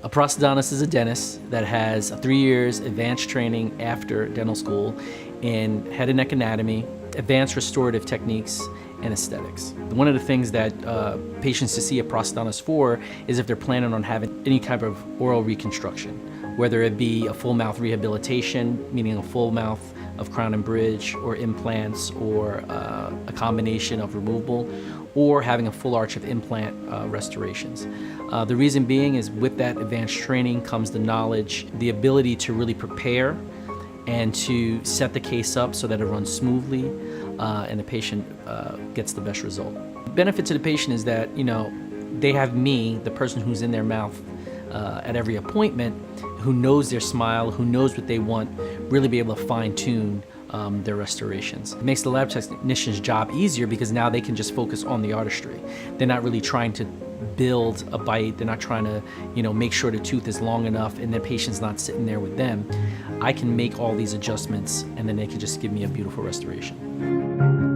A prosthodontist is a dentist that has 3 years advanced training after dental school in head and neck anatomy, advanced restorative techniques, and aesthetics. One of the things that patients to see a prosthodontist for is if they're planning on having any type of oral reconstruction, whether it be a full mouth rehabilitation, meaning a full mouth of crown and bridge, or implants, or a combination of removable, or having a full arch of implant restorations. The reason being is with that advanced training comes the knowledge, the ability to really prepare and to set the case up so that it runs smoothly and the patient gets the best result. The benefit to the patient is that, they have me, the person who's in their mouth at every appointment, who knows their smile, who knows what they want, really be able to fine-tune their restorations. It makes the lab technician's job easier because now they can just focus on the artistry. They're not really trying to build a bite. They're not trying to, make sure the tooth is long enough and the patient's not sitting there with them. I can make all these adjustments and then they can just give me a beautiful restoration.